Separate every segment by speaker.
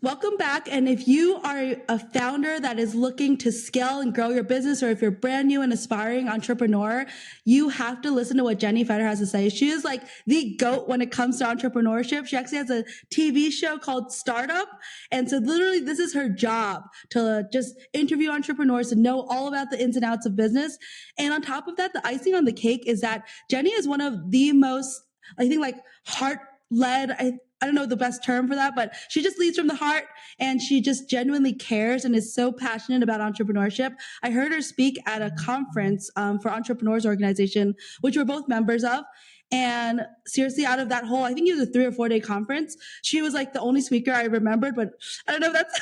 Speaker 1: Welcome back. And if you are a founder that is looking to scale and grow your business, or if you're brand new and aspiring entrepreneur, you have to listen to what Jenny Feterovich has to say. She is like the GOAT when it comes to entrepreneurship. She actually has a TV show called Startup. And so literally this is her job, to just interview entrepreneurs, to know all about the ins and outs of business. And on top of that, the icing on the cake is that Jenny is one of the most, I think, like heart led, I don't know the best term for that, but she just leads from the heart, and she just genuinely cares and is so passionate about entrepreneurship. I heard her speak at a conference for entrepreneurs organization, which we're both members of. And seriously, out of that whole, I think it was a 3 or 4 day conference, she was like the only speaker I remembered, but I don't know, that's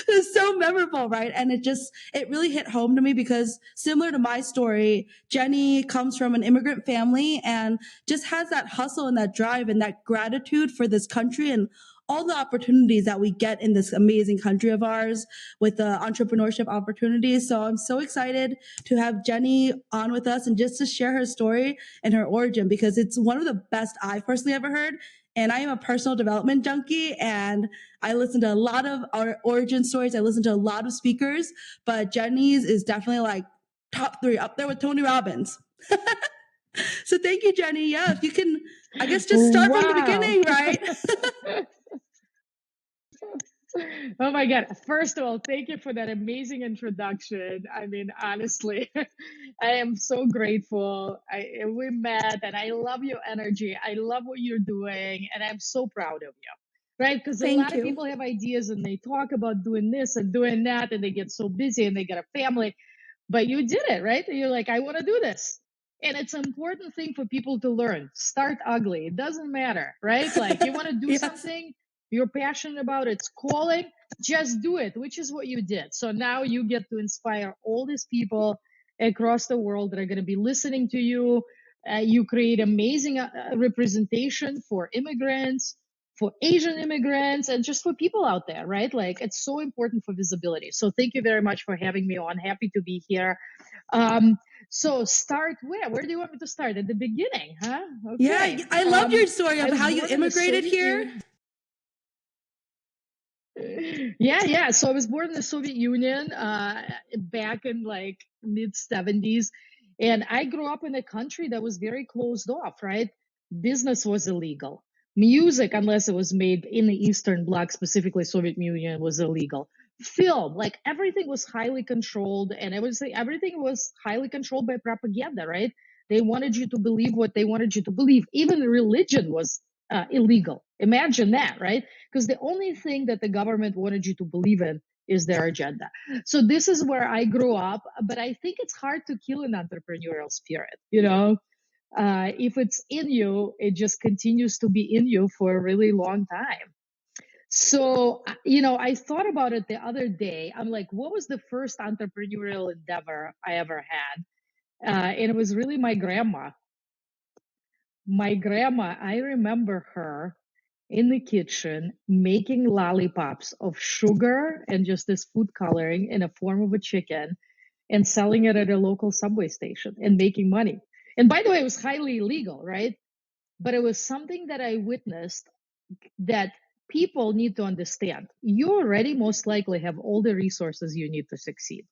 Speaker 1: it was so memorable, right? And it really hit home to me because similar to my story, Jenny comes from an immigrant family and just has that hustle and that drive and that gratitude for this country and all the opportunities that we get in this amazing country of ours with the entrepreneurship opportunities. So I'm so excited to have Jenny on with us and just to share her story and her origin, because it's one of the best I've personally ever heard. And I am a personal development junkie, and I listen to a lot of our origin stories. I listen to a lot of speakers, but Jenny's is definitely like top 3, up there with Tony Robbins. So thank you, Jenny. Yeah, if you can, I guess, just start from the beginning, right?
Speaker 2: Oh my God. First of all, thank you for that amazing introduction. I mean, honestly, I am so grateful. We met and I love your energy. I love what you're doing and I'm so proud of you, right? Because a lot of people have ideas and they talk about doing this and doing that and they get so busy and they get a family, but you did it, right? And you're like, I want to do this. And it's an important thing for people to learn. Start ugly. It doesn't matter, right? Like you want to do
Speaker 1: Yes.
Speaker 2: something you're passionate about, it's calling, just do it, which is what you did. So now you get to inspire all these people across the world that are going to be listening to you. You create amazing representation for immigrants, for Asian immigrants, and just for people out there, right? Like it's so important for visibility. So thank you very much for having me on. Happy to be here. So start where? Where do you want me to start? At the beginning, huh? Okay.
Speaker 1: Yeah, I love your story of how you immigrated here.
Speaker 2: Yeah. So I was born in the Soviet Union back in like mid 70s. And I grew up in a country that was very closed off, right? Business was illegal. Music, unless it was made in the Eastern Bloc, specifically Soviet Union, was illegal. Film, like everything was highly controlled, and everything was highly controlled by propaganda, right? They wanted you to believe what they wanted you to believe. Even religion was illegal. Imagine that, right? Because the only thing that the government wanted you to believe in is their agenda. So this is where I grew up, but I think it's hard to kill an entrepreneurial spirit, if it's in you, it just continues to be in you for a really long time. So, I thought about it the other day. I'm like, what was the first entrepreneurial endeavor I ever had? And it was really my grandma. My grandma, I remember her in the kitchen making lollipops of sugar and just this food coloring in a form of a chicken and selling it at a local subway station and making money. And by the way, it was highly illegal, right? But it was something that I witnessed that people need to understand. You already most likely have all the resources you need to succeed.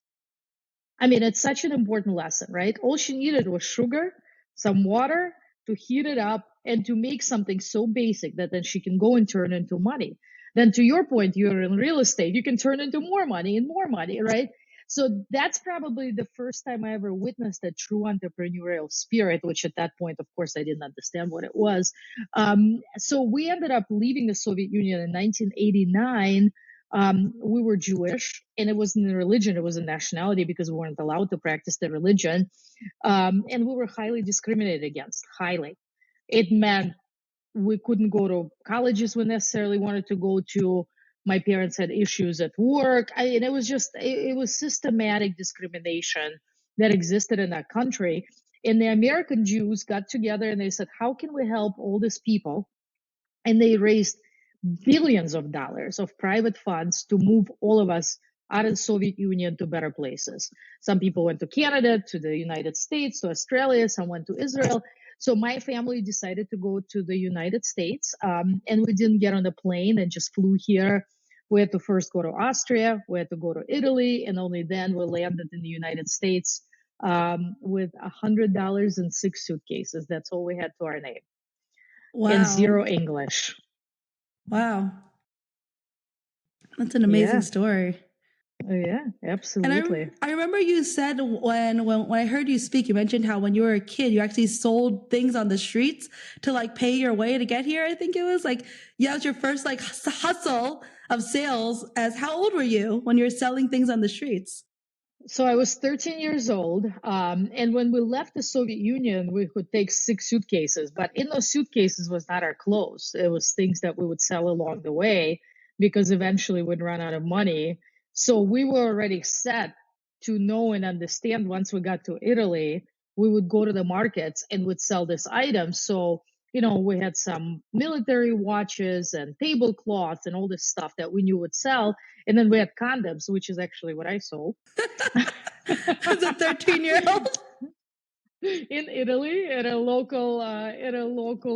Speaker 2: I mean, it's such an important lesson, right? All she needed was sugar, some water to heat it up and to make something so basic that then she can go and turn into money. Then to your point, you're in real estate, you can turn into more money and more money, right? So that's probably the first time I ever witnessed a true entrepreneurial spirit, which at that point, of course, I didn't understand what it was. So we ended up leaving the Soviet Union in 1989. We were Jewish, and it wasn't a religion, it was a nationality because we weren't allowed to practice the religion. And we were highly discriminated against, highly. It meant we couldn't go to colleges we necessarily wanted to go to. My parents had issues at work. And it was systematic discrimination that existed in that country. And the American Jews got together and they said, how can we help all these people? And they raised billions of dollars of private funds to move all of us out of the Soviet Union to better places. Some people went to Canada, to the United States, to Australia, some went to Israel. So my family decided to go to the United States, and we didn't get on the plane and just flew here We had to first go to Austria, we had to go to Italy, and only then we landed in the United States with $100 and 6 suitcases. That's all we had to our name. And
Speaker 1: Wow.
Speaker 2: zero English.
Speaker 1: Wow. That's an amazing story.
Speaker 2: Oh, yeah, absolutely.
Speaker 1: And I remember you said when I heard you speak, you mentioned how when you were a kid, you actually sold things on the streets to like pay your way to get here. I think it was like, yeah, it was your first like hustle of sales. As how old were you when you were selling things on the streets?
Speaker 2: So I was 13 years old. And when we left the Soviet Union, we could take 6 suitcases. But in those suitcases was not our clothes. It was things that we would sell along the way because eventually we'd run out of money. So we were already set to know and understand once we got to Italy, we would go to the markets and would sell this item. So, we had some military watches and tablecloths and all this stuff that we knew would sell. And then we had condoms, which is actually what I sold.
Speaker 1: As a 13-year-old?
Speaker 2: In Italy, at a local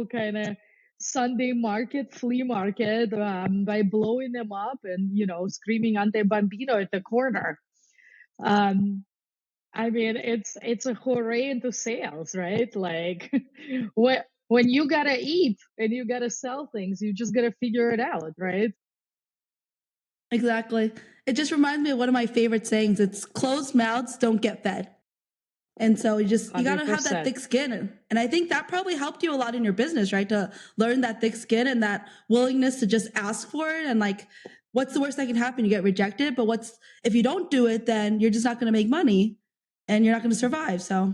Speaker 2: kind of Sunday market, flea market, by blowing them up and screaming "Ante Bambino" at the corner. I mean, it's a hooray into sales, right? Like when you gotta eat and you gotta sell things, you just gotta figure it out, right?
Speaker 1: Exactly. It just reminds me of one of my favorite sayings. It's closed mouths don't get fed. And so you got to have that
Speaker 2: 100%.
Speaker 1: thick skin. And I think that probably helped you a lot in your business, right? To learn that thick skin and that willingness to just ask for it. And like, what's the worst that can happen? You get rejected. But if you don't do it, then you're just not going to make money and you're not going to survive. So,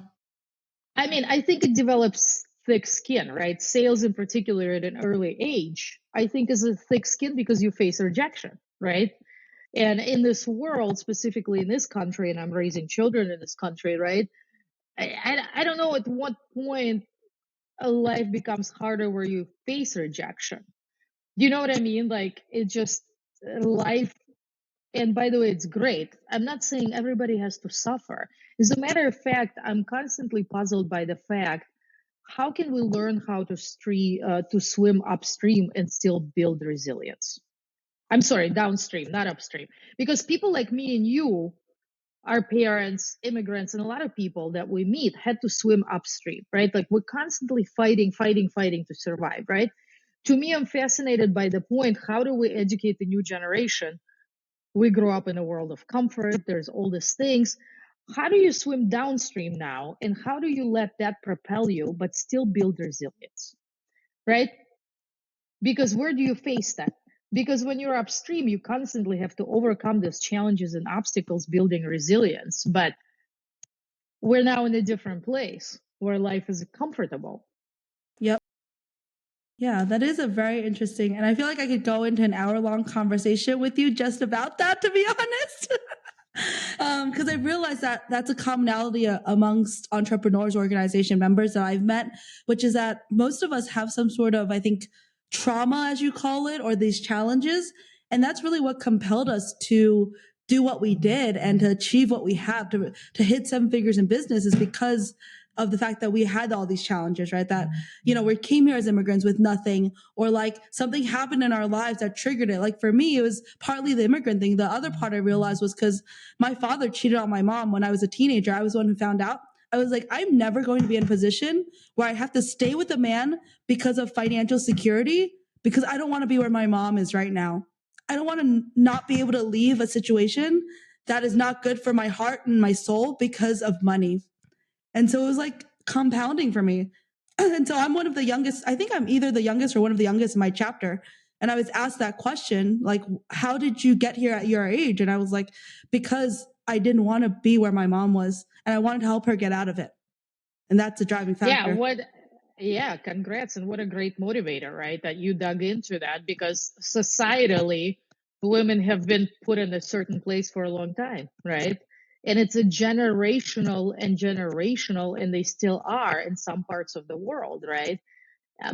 Speaker 2: I mean, I think it develops thick skin, right? Sales in particular at an early age, I think is a thick skin because you face rejection, right? And in this world, specifically in this country, and I'm raising children in this country, right? I don't know at what point a life becomes harder where you face rejection. You know what I mean? Like it just life. And by the way, it's great. I'm not saying everybody has to suffer. As a matter of fact, I'm constantly puzzled by the fact how can we learn how to swim upstream and still build resilience? I'm sorry, downstream, not upstream. Because people like me and you, our parents, immigrants, and a lot of people that we meet had to swim upstream, right? Like we're constantly fighting to survive, right? To me, I'm fascinated by the point, how do we educate the new generation? We grew up in a world of comfort. There's all these things. How do you swim downstream now? And how do you let that propel you, but still build resilience, right? Because where do you face that? Because when you're upstream, you constantly have to overcome these challenges and obstacles, building resilience. But we're now in a different place where life is comfortable.
Speaker 1: yep. Yeah, that is a very interesting, and I feel like I could go into an hour-long conversation with you just about that, to be honest. Because I realized that that's a commonality amongst entrepreneurs, organization members that I've met, which is that most of us have some sort of, I think, trauma, as you call it, or these challenges. And that's really what compelled us to do what we did and to achieve what we have, to hit 7 figures in business, is because of the fact that we had all these challenges, right? That, we came here as immigrants with nothing, or like something happened in our lives that triggered it. Like for me, it was partly the immigrant thing. The other part I realized was because my father cheated on my mom when I was a teenager. I was the one who found out. I was like, I'm never going to be in a position where I have to stay with a man because of financial security, because I don't want to be where my mom is right now. I don't want to not be able to leave a situation that is not good for my heart and my soul because of money. And so it was like compounding for me. And so I'm one of the youngest. I think I'm either the youngest or one of the youngest in my chapter. And I was asked that question, like, how did you get here at your age? And I was like, because I didn't want to be where my mom was and I wanted to help her get out of it. And that's a driving factor.
Speaker 2: Yeah, congrats. And what a great motivator, right? That you dug into that, because societally, women have been put in a certain place for a long time, right? And it's a generational, and they still are in some parts of the world, right?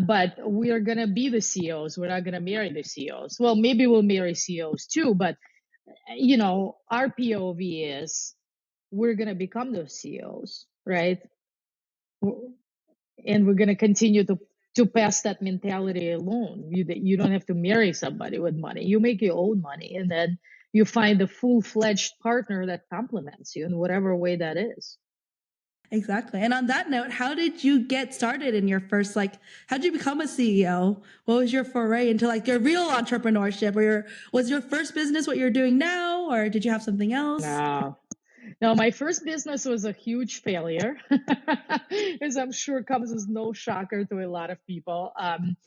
Speaker 2: But we are going to be the CEOs. We're not going to marry the CEOs. Well, maybe we'll marry CEOs too, but our POV is we're going to become those CEOs, right? And we're going to continue to to pass that mentality alone. You don't have to marry somebody with money. You make your own money, and then you find a full-fledged partner that complements you in whatever way that is.
Speaker 1: Exactly. And on that note, how did you get started in your first, like, how did you become a CEO? What was your foray into like your real entrepreneurship, or was your first business what you're doing now, or did you have something else?
Speaker 2: No, my first business was a huge failure, as I'm sure comes as no shocker to a lot of people.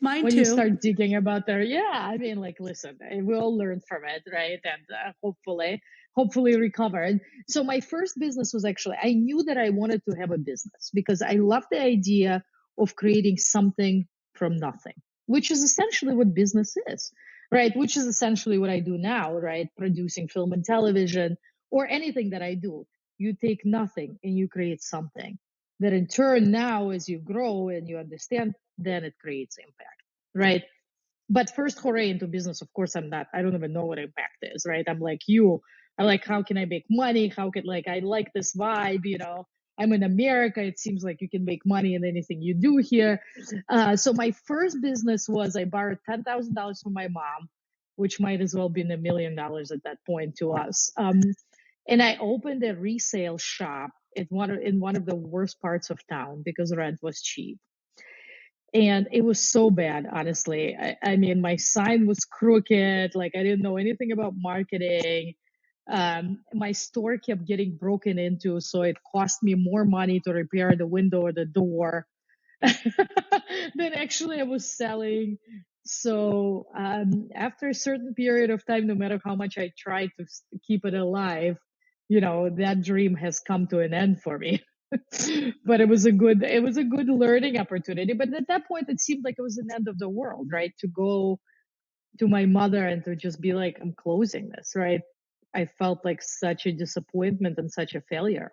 Speaker 1: Mine
Speaker 2: When you
Speaker 1: too.
Speaker 2: start digging about there, yeah, I mean, like, listen, we all learn from it, right? And hopefully recovered. So my first business was actually, I knew that I wanted to have a business because I love the idea of creating something from nothing, which is essentially what business is, right? Which is essentially what I do now, right? Producing film and television, or anything that I do. You take nothing and you create something that in turn, now as you grow and you understand, then it creates impact, right? But first foray into business, of course, I don't even know what impact is, right? I'm like you. I like, how can I make money? I like this vibe, I'm in America. It seems like you can make money in anything you do here. So my first business was I borrowed $10,000 from my mom, which might as well be $1 million at that point to us. And I opened a resale shop in one of the worst parts of town because rent was cheap. And it was so bad, honestly. I mean, my sign was crooked. Like, I didn't know anything about marketing. My store kept getting broken into, so it cost me more money to repair the window or the door than actually I was selling. So after a certain period of time, no matter how much I tried to keep it alive, that dream has come to an end for me. But it was a good learning opportunity. But at that point, it seemed like it was an end of the world, right? To go to my mother and to just be like, I'm closing this, right? I felt like such a disappointment and such a failure.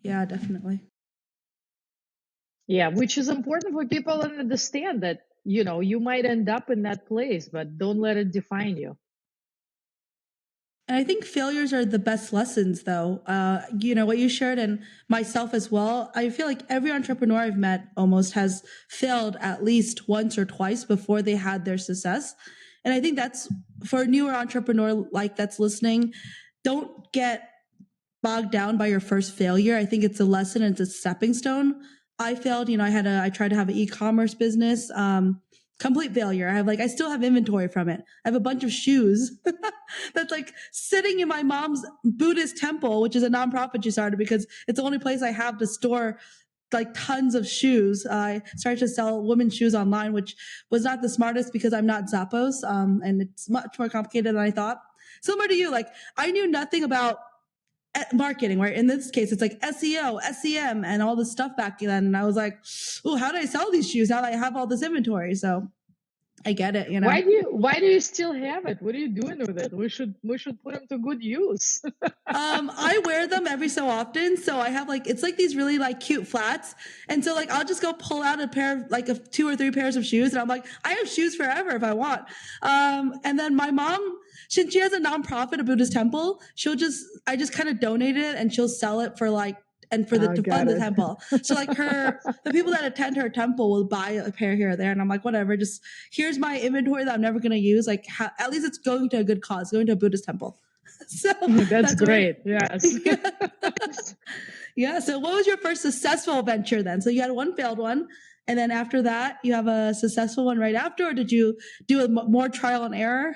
Speaker 1: Yeah, definitely.
Speaker 2: Yeah, which is important for people to understand that, you might end up in that place, but don't let it define you.
Speaker 1: And I think failures are the best lessons, though. What you shared, and myself as well. I feel like every entrepreneur I've met almost has failed at least once or twice before they had their success. And I think that's for a newer entrepreneur like that's listening, don't get bogged down by your first failure. I think it's a lesson and it's a stepping stone. I failed, I tried to have an e-commerce business. Complete failure. I still have inventory from it. I have a bunch of shoes that's like sitting in my mom's Buddhist temple, which is a nonprofit she started because it's the only place I have to store like tons of shoes. I started to sell women's shoes online, which was not the smartest because I'm not Zappos. And it's much more complicated than I thought. Similar to you, like I knew nothing about marketing, right? In this case, it's like SEO, SEM, and all this stuff back then. And I was like, oh, how do I sell these shoes now that I have all this inventory? So I get it,
Speaker 2: Why do you still have it? What are you doing with it? We should put them to good use.
Speaker 1: I wear them every so often. So I have it's like these really like cute flats. And so I'll just go pull out a pair of of 2 or 3 pairs of shoes. And I'm like, I have shoes forever if I want. And then my mom, since she has a nonprofit, a Buddhist temple, I just kind of donate it and she'll sell it for to fund the temple. So the people that attend her temple will buy a pair here or there. And I'm like, whatever, just here's my inventory that I'm never going to use. At least it's going to a good cause, going to a Buddhist temple. So
Speaker 2: that's great. Yes.
Speaker 1: Yeah. So what was your first successful venture then? So you had one failed one. And then after that, you have a successful one right after, or did you do more trial and error?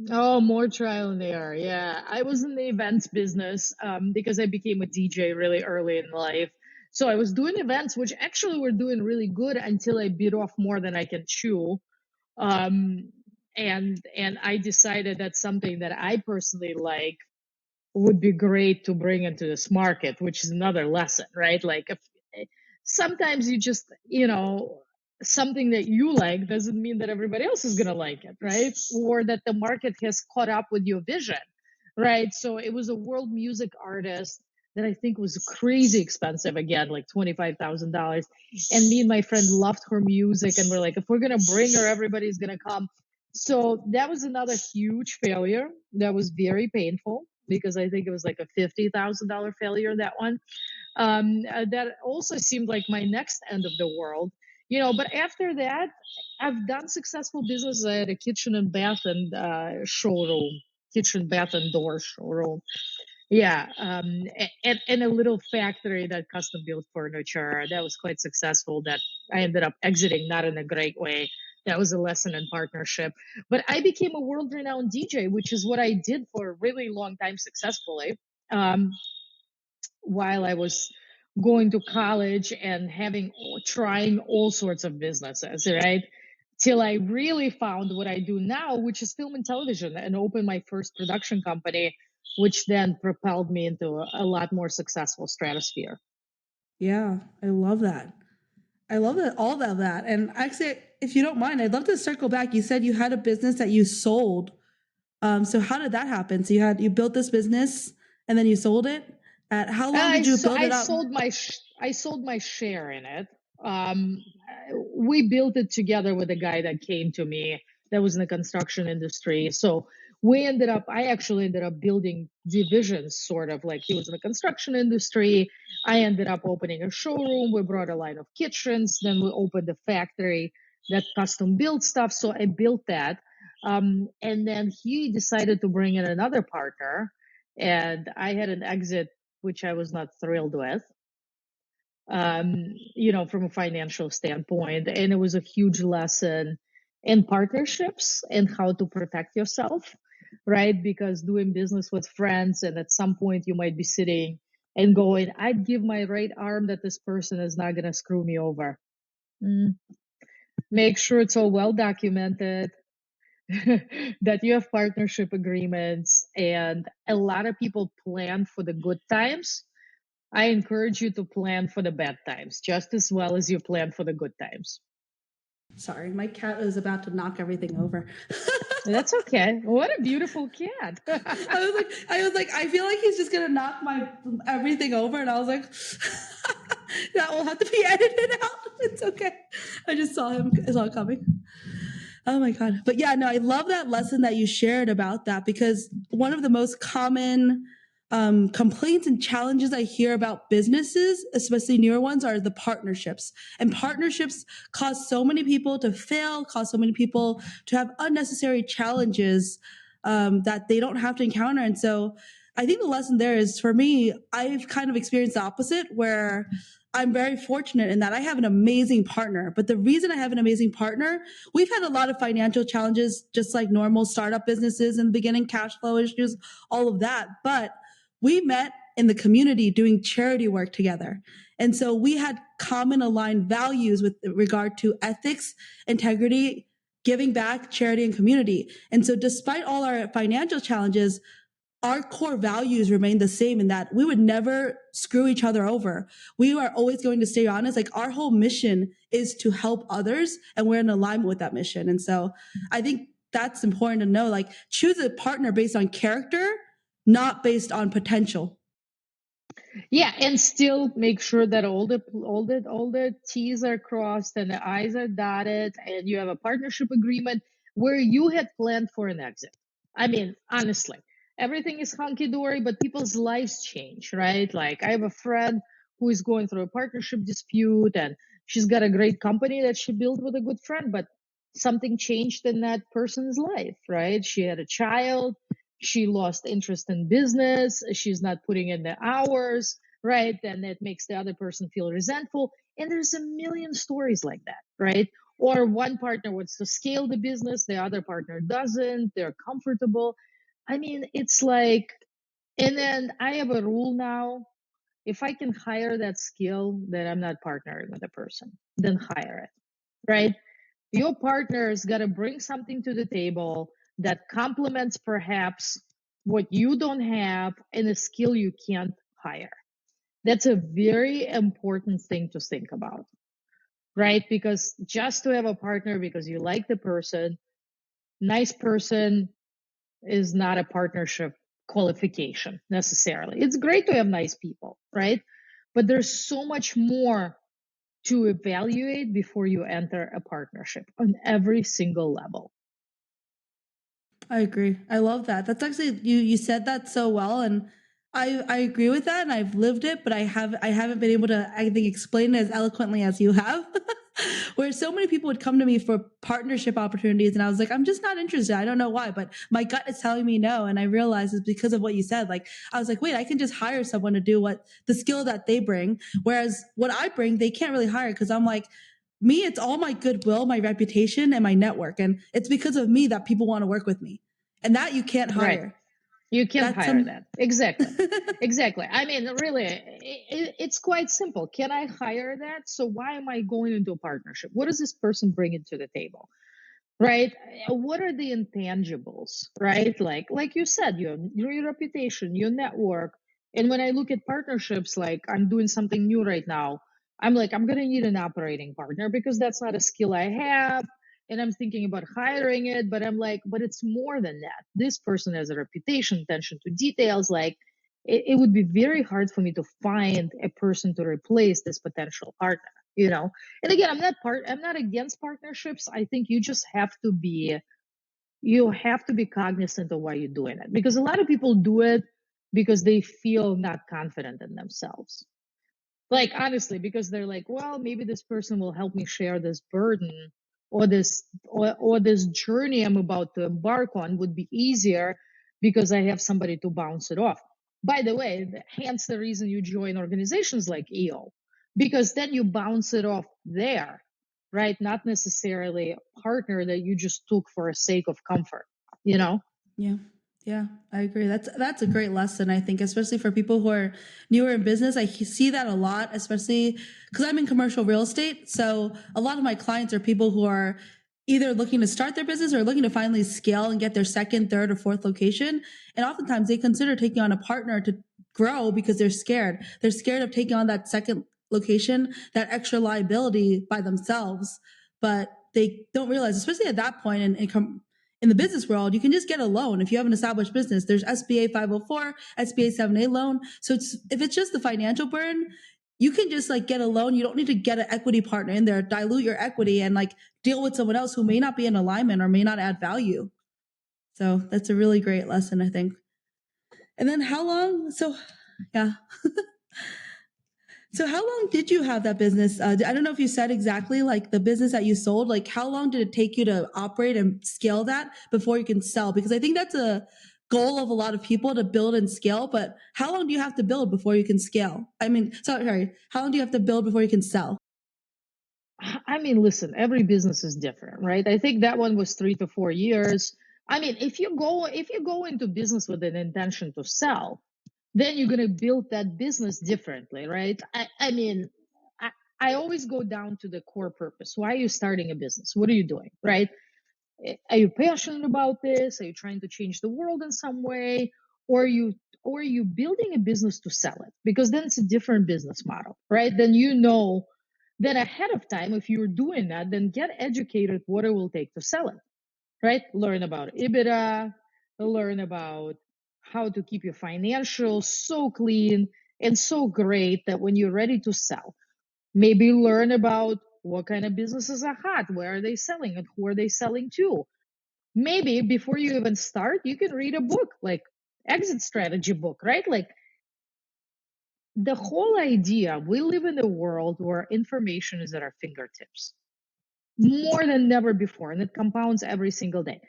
Speaker 2: Oh, more trial and error. Yeah. I was in the events business because I became a DJ really early in life. So I was doing events, which actually were doing really good until I bit off more than I can chew. And I decided that's something that I personally like would be great to bring into this market, which is another lesson, right? Sometimes you just, something that you like doesn't mean that everybody else is going to like it, right? Or that the market has caught up with your vision, right? So it was a world music artist that I think was crazy expensive, again, like $25,000. And me and my friend loved her music, and we're like, if we're going to bring her, everybody's going to come. So that was another huge failure. That was very painful. because I think it was like a $50,000 failure, that one. That also seemed like my next end of the world, but after that, I've done successful business. I had a kitchen and bath and showroom, kitchen, bath, and door showroom. Yeah, and a little factory that custom built furniture. That was quite successful. That I ended up exiting, not in a great way. That was a lesson in partnership. But I became a world-renowned DJ, which is what I did for a really long time successfully. Um, while I was going to college and trying all sorts of businesses, right? Till I really found what I do now, which is film and television, and opened my first production company, which then propelled me into a lot more successful stratosphere.
Speaker 1: Yeah, I love that. I love that, all of that. And actually, if you don't mind, I'd love to circle back. You said you had a business that you sold. So how did that happen? So you built this business and then you sold it. At how long did you build it up?
Speaker 2: I sold my share in it. Um, we built it together with a guy that came to me that was in the construction industry. So I actually ended up building divisions, sort of like he was in the construction industry. I ended up opening a showroom. We brought a line of kitchens. Then we opened a factory that custom built stuff. So I built that. And then he decided to bring in another partner, and I had an exit which I was not thrilled with, from a financial standpoint. And it was a huge lesson in partnerships and how to protect yourself, right? Because doing business with friends, and at some point you might be sitting and going, I'd give my right arm that this person is not going to screw me over. Make sure it's all well documented. That you have partnership agreements, and a lot of people plan for the good times. I encourage you to plan for the bad times just as well as you plan for the good times.
Speaker 1: Sorry, my cat is about to knock everything over.
Speaker 2: That's okay. What a beautiful cat.
Speaker 1: I was like, I feel like he's just gonna knock everything over, and I was like, that will have to be edited out. It's okay. I just saw it coming. Oh my God. But yeah, no, I love that lesson that you shared about that, because one of the most common complaints and challenges I hear about businesses, especially newer ones, are the partnerships. And partnerships cause so many people to fail, cause so many people to have unnecessary challenges that they don't have to encounter. And so I think the lesson there is, for me, I've kind of experienced the opposite, where I'm very fortunate in that I have an amazing partner. But the reason I have an amazing partner, we've had a lot of financial challenges, just like normal startup businesses in the beginning, cash flow issues, all of that. But we met in the community doing charity work together. And so we had common aligned values with regard to ethics, integrity, giving back, charity, and community. And so despite all our financial challenges, our core values remain the same, in that we would never screw each other over. We are always going to stay honest. Like, our whole mission is to help others, and we're in alignment with that mission. And so I think that's important to know. Like, choose a partner based on character, not based on potential.
Speaker 2: Yeah, and still make sure that all the T's are crossed and the I's are dotted, and you have a partnership agreement where you had planned for an exit. I mean, honestly, everything is hunky dory, but people's lives change, right? Like, I have a friend who is going through a partnership dispute, and she's got a great company that she built with a good friend, but something changed in that person's life, right? She had a child. She lost interest in business. She's not putting in the hours, right? Then that makes the other person feel resentful. And there's a million stories like that, right? Or one partner wants to scale the business, the other partner doesn't, they're comfortable. I mean, it's like, and then I have a rule now. If I can hire that skill, then I'm not partnering with a person. Then hire it, right? Your partner's got to bring something to the table that complements perhaps what you don't have and a skill you can't hire. That's a very important thing to think about, right? Because just to have a partner because you like the person, nice person is not a partnership qualification necessarily. It's great to have nice people, right? But there's so much more to evaluate before you enter a partnership on every single level.
Speaker 1: I agree. I love that. That's actually you said that so well, and I agree with that, and I've lived it, but I haven't been able to, I think, explain it as eloquently as you have. Where so many people would come to me for partnership opportunities, and I was like, I'm just not interested. I don't know why, but my gut is telling me no, and I realized it's because of what you said. Like I was like, wait, I can just hire someone to do what the skill that they bring, whereas what I bring, they can't really hire because I'm like, me, it's all my goodwill, my reputation, and my network. And it's because of me that people want to work with me. And that you can't
Speaker 2: Right.
Speaker 1: hire.
Speaker 2: You can't
Speaker 1: That's
Speaker 2: hire
Speaker 1: some
Speaker 2: that. Exactly. Exactly. I mean, really, it's quite simple. Can I hire that? So why am I going into a partnership? What does this person bring into the table? Right? What are the intangibles? Right? Like you said, your reputation, your network. And when I look at partnerships, like I'm doing something new right now, I'm like, I'm gonna need an operating partner because that's not a skill I have. And I'm thinking about hiring it, but I'm like, but it's more than that. This person has a reputation, attention to details. Like it would be very hard for me to find a person to replace this potential partner, you know? And again, I'm not against partnerships. I think you have to be cognizant of why you're doing it, because a lot of people do it because they feel not confident in themselves. Like honestly, because they're like, well, maybe this person will help me share this burden, or this journey I'm about to embark on would be easier because I have somebody to bounce it off. By the way, hence the reason you join organizations like EO, because then you bounce it off there, right? Not necessarily a partner that you just took for a sake of comfort, you know?
Speaker 1: Yeah. Yeah, I agree. That's a great lesson, I think, especially for people who are newer in business. I see that a lot, especially because I'm in commercial real estate. So a lot of my clients are people who are either looking to start their business or looking to finally scale and get their second, third, or fourth location. And oftentimes they consider taking on a partner to grow because they're scared. They're scared of taking on that second location, that extra liability by themselves. But they don't realize, especially at that point in the business world, you can just get a loan if you have an established business. There's SBA 504, SBA 7A loan. So if it's just the financial burden, you can just like get a loan. You don't need to get an equity partner in there, dilute your equity, and like deal with someone else who may not be in alignment or may not add value. So that's a really great lesson, I think. And then how long? So, yeah. So how long did you have that business? I don't know if you said exactly like the business that you sold, like how long did it take you to operate and scale that before you can sell? Because I think that's a goal of a lot of people to build and scale, but how long do you have to build before you can scale? I mean, sorry, how long do you have to build before you can sell?
Speaker 2: I mean, listen, every business is different, right? I think that one was 3 to 4 years. I mean, if you go into business with an intention to sell, then you're gonna build that business differently, right? I mean, I always go down to the core purpose. Why are you starting a business? What are you doing, right? Are you passionate about this? Are you trying to change the world in some way? Or are you building a business to sell it? Because then it's a different business model, right? Then ahead of time, if you're doing that, then get educated what it will take to sell it, right? Learn about EBITDA, learn about how to keep your financials so clean and so great that when you're ready to sell, maybe learn about what kind of businesses are hot, where are they selling, and who are they selling to. Maybe before you even start, you can read a book like exit strategy book, right? Like the whole idea, we live in a world where information is at our fingertips more than ever before, and it compounds every single day.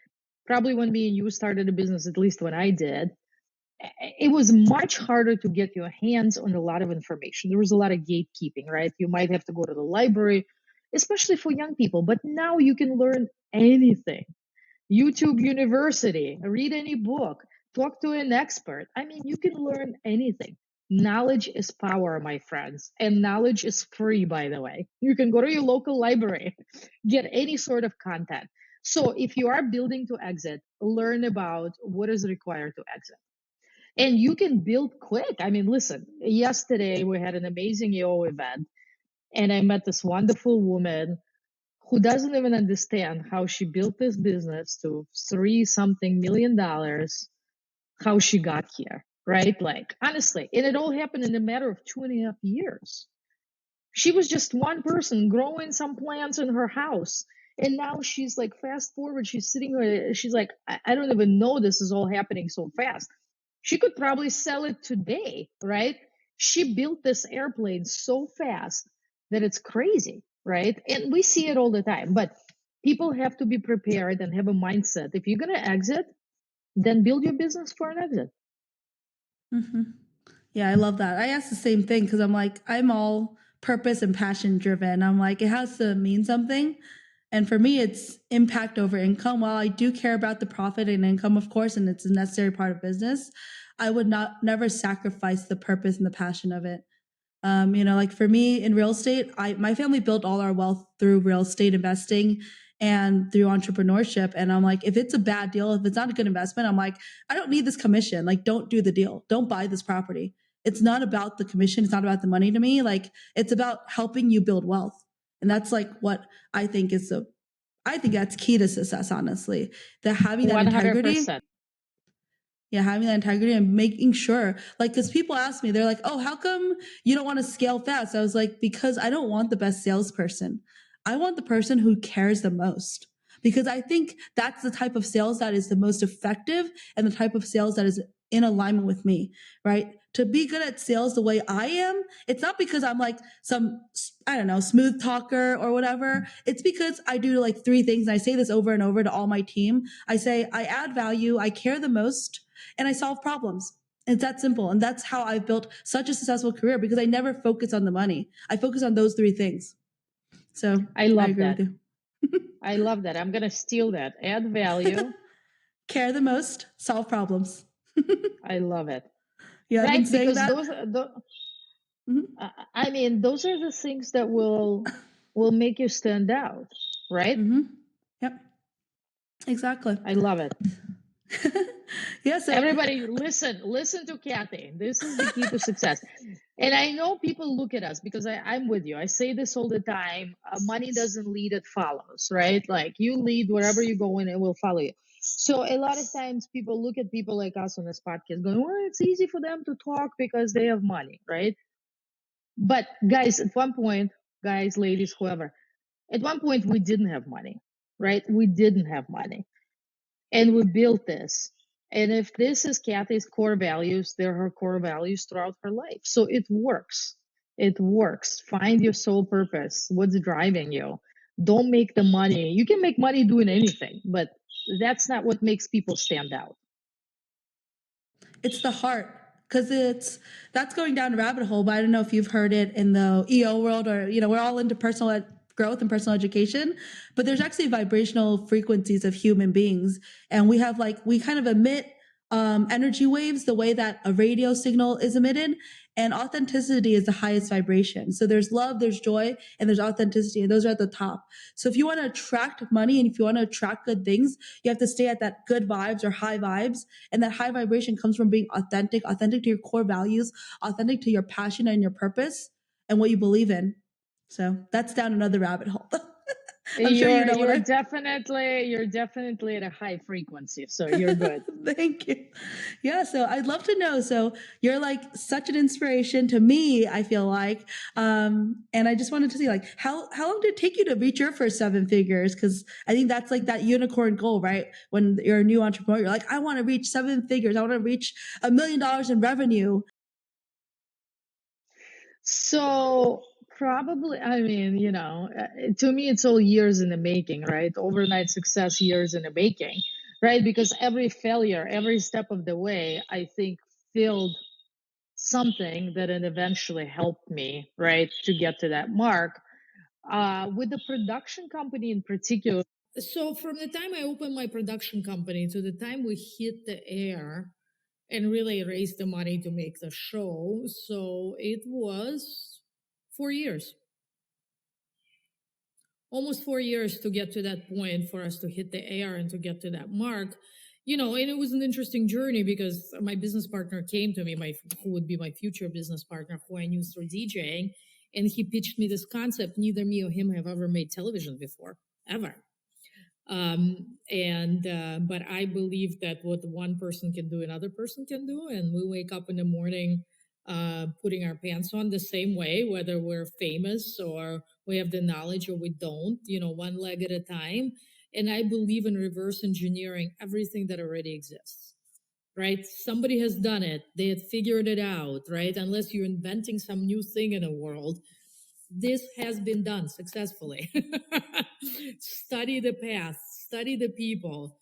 Speaker 2: Probably when me and you started a business, at least when I did, it was much harder to get your hands on a lot of information. There was a lot of gatekeeping, right? You might have to go to the library, especially for young people, but now you can learn anything. YouTube University, read any book, talk to an expert. I mean, you can learn anything. Knowledge is power, my friends, and knowledge is free, by the way. You can go to your local library, get any sort of content. So if you are building to exit, learn about what is required to exit. And you can build quick. I mean, listen, yesterday we had an amazing EO event, and I met this wonderful woman who doesn't even understand how she built this business to 3 something million, how she got here, right? Like, honestly, and it all happened in a matter of 2.5 years. She was just one person growing some plants in her house. And now she's like, fast forward, she's sitting there, she's like, I don't even know this is all happening so fast. She could probably sell it today, right? She built this airplane so fast that it's crazy, right? And we see it all the time. But people have to be prepared and have a mindset. If you're going to exit, then build your business for an exit.
Speaker 1: Mm-hmm. Yeah, I love that. I asked the same thing because I'm like, I'm all purpose and passion driven. I'm like, it has to mean something. And for me, it's impact over income. While I do care about the profit and income, of course, and it's a necessary part of business, I would never sacrifice the purpose and the passion of it. Like for me in real estate, my family built all our wealth through real estate investing and through entrepreneurship. And I'm like, if it's a bad deal, if it's not a good investment, I'm like, I don't need this commission. Like, don't do the deal. Don't buy this property. It's not about the commission. It's not about the money to me. Like, it's about helping you build wealth. And that's like what I think I think that's key to success, honestly. That having that
Speaker 2: 100%.
Speaker 1: integrity. Yeah, having that integrity and making sure, like, because people ask me, they're like, oh, how come you don't want to scale fast? I was like, because I don't want the best salesperson. I want the person who cares the most. Because I think that's the type of sales that is the most effective and the type of sales that is in alignment with me, right? To be good at sales the way I am, it's not because I'm like some, I don't know, smooth talker or whatever. It's because I do like three things. And I say this over and over to all my team. I say, I add value, I care the most, and I solve problems. It's that simple. And that's how I've built such a successful career because I never focus on the money. I focus on those three things. So
Speaker 2: I love
Speaker 1: agree
Speaker 2: that.
Speaker 1: with you.
Speaker 2: I love that. I'm going to steal that. Add value.
Speaker 1: Care the most, solve problems.
Speaker 2: I love it.
Speaker 1: Yeah, I've been
Speaker 2: Right?
Speaker 1: saying
Speaker 2: Because
Speaker 1: that.
Speaker 2: those, I mean, those are the things that will make you stand out, right?
Speaker 1: Yep. Exactly.
Speaker 2: I love it.
Speaker 1: Yeah. So
Speaker 2: everybody, listen to Cathey. This is the key to success. And I know people look at us because I'm with you. I say this all the time. Money doesn't lead, it follows, right? Like you lead wherever you go and it will follow you. So a lot of times people look at people like us on this podcast going, well, it's easy for them to talk because they have money, right? But guys, at one point, guys, ladies, whoever, at one point we didn't have money, right? We didn't have money. And we built this. And if this is Cathey's core values, they're her core values throughout her life. So it works. It works. Find your soul purpose. What's driving you? Don't make the money. You can make money doing anything, but that's not what makes people stand out.
Speaker 1: It's the heart. Because that's going down a rabbit hole, but I don't know if you've heard it in the EO world or, we're all into personal growth and personal education, but there's actually vibrational frequencies of human beings. And we kind of emit energy waves the way that a radio signal is emitted. And authenticity is the highest vibration. So there's love, there's joy, and there's authenticity. And those are at the top. So if you want to attract money and if you want to attract good things, you have to stay at that good vibes or high vibes. And that high vibration comes from being authentic to your core values, authentic to your passion and your purpose and what you believe in. So that's down another rabbit hole. I'm sure you know
Speaker 2: you're definitely at a high frequency, so you're good.
Speaker 1: Thank you. Yeah, so I'd love to know. So you're like such an inspiration to me, I feel like. And I just wanted to see like how long did it take you to reach your first seven figures? Because I think that's like that unicorn goal, right? When you're a new entrepreneur, you're like, I want to reach seven figures. I want to reach $1 million in revenue.
Speaker 2: So probably, I mean, to me, it's all years in the making, right? Overnight success, years in the making, right? Because every failure, every step of the way, I think filled something that it eventually helped me, right, to get to that mark. With the production company in particular. So from the time I opened my production company to the time we hit the air, and really raised the money to make the show. So it was 4 years. Almost 4 years to get to that point for us to hit the air and to get to that mark. And it was an interesting journey because my business partner came to me, who would be my future business partner, who I knew through DJing, and he pitched me this concept. Neither me or him have ever made television before, ever. But I believe that what one person can do, another person can do. And we wake up in the morning
Speaker 3: putting our pants on the same way, whether we're famous or we have the knowledge or we don't, one leg at a time. And I believe in reverse engineering everything that already exists, right? Somebody has done it, they had figured it out, right? Unless you're inventing some new thing in the world, this has been done successfully. Study the past, study the people.